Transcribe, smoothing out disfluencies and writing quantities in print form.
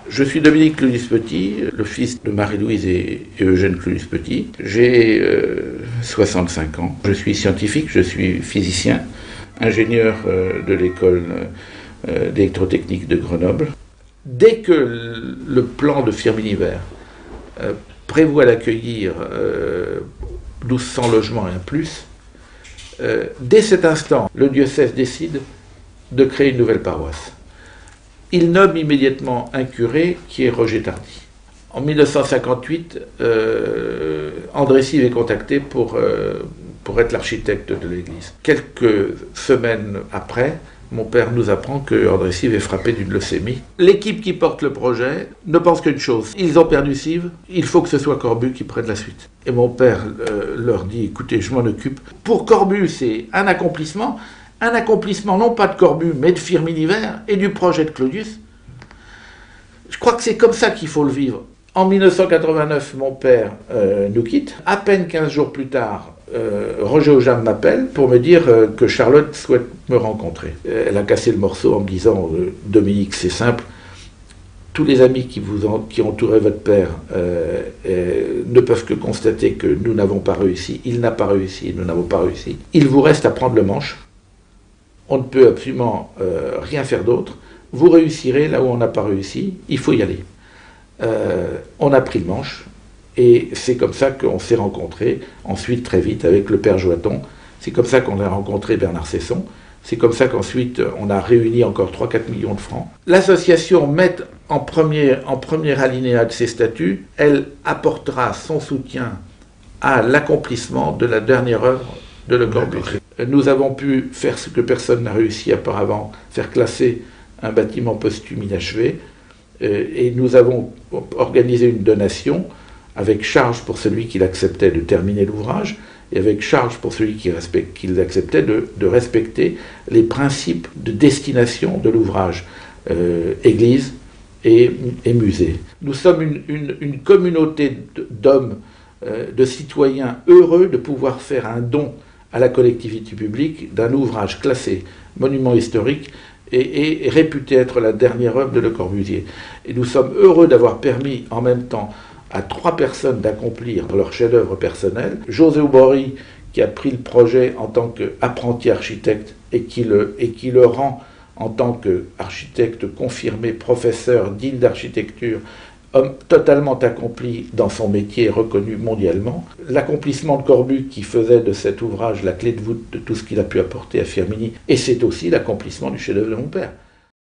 Je suis Dominique Clunis-Petit, le fils de Marie-Louise et Eugène Clunis-Petit. J'ai 65 ans. Je suis scientifique, je suis physicien, ingénieur de l'école d'électrotechnique de Grenoble. Dès que le plan de Firminy-Vert prévoit d'accueillir 1200 logements et un plus, dès cet instant, le diocèse décide de créer une nouvelle paroisse. Il nomme immédiatement un curé qui est Roger Tardy. En 1958, André Sive est contacté pour être l'architecte de l'église. Quelques semaines après, mon père nous apprend que André Sive est frappé d'une leucémie. L'équipe qui porte le projet ne pense qu'une chose. Ils ont perdu Sive, il faut que ce soit Corbu qui prenne la suite. Et mon père leur dit, écoutez, je m'en occupe. Pour Corbu, c'est un accomplissement non pas de Corbu, mais de Firminy-Vert et du projet de Claudius. Je crois que c'est comme ça qu'il faut le vivre. En 1989, mon père nous quitte. À peine 15 jours plus tard, Roger Aujam m'appelle pour me dire que Charlotte souhaite me rencontrer. Elle a cassé le morceau en me disant « Dominique, c'est simple, tous les amis qui entouraient votre père ne peuvent que constater que nous n'avons pas réussi, il n'a pas réussi, nous n'avons pas réussi. Il vous reste à prendre le manche. On ne peut absolument rien faire d'autre. Vous réussirez là où on n'a pas réussi, il faut y aller. » On a pris le manche. Et c'est comme ça qu'on s'est rencontrés, ensuite très vite avec le père Joaton. C'est comme ça qu'on a rencontré Bernard Cesson. C'est comme ça qu'ensuite on a réuni encore 3-4 millions de francs. L'association met en premier alinéa de ses statuts, elle apportera son soutien à l'accomplissement de la dernière œuvre de Le Corbusier. Nous avons pu faire ce que personne n'a réussi auparavant, faire classer un bâtiment posthume inachevé, et nous avons organisé une donation avec charge pour celui qui acceptait de terminer l'ouvrage, et avec charge pour celui qui acceptait de respecter les principes de destination de l'ouvrage, église et musée. Nous sommes une communauté d'hommes, de citoyens heureux de pouvoir faire un don à la collectivité publique d'un ouvrage classé monument historique et réputé être la dernière œuvre de Le Corbusier. Et nous sommes heureux d'avoir permis en même temps à 3 personnes d'accomplir leur chef-d'œuvre personnel. José Oubori, qui a pris le projet en tant qu'apprenti architecte et qui le rend en tant qu'architecte confirmé, professeur digne d'architecture, homme totalement accompli dans son métier, reconnu mondialement. L'accomplissement de Corbu qui faisait de cet ouvrage la clé de voûte de tout ce qu'il a pu apporter à Firminy, et c'est aussi l'accomplissement du chef-d'œuvre de mon père.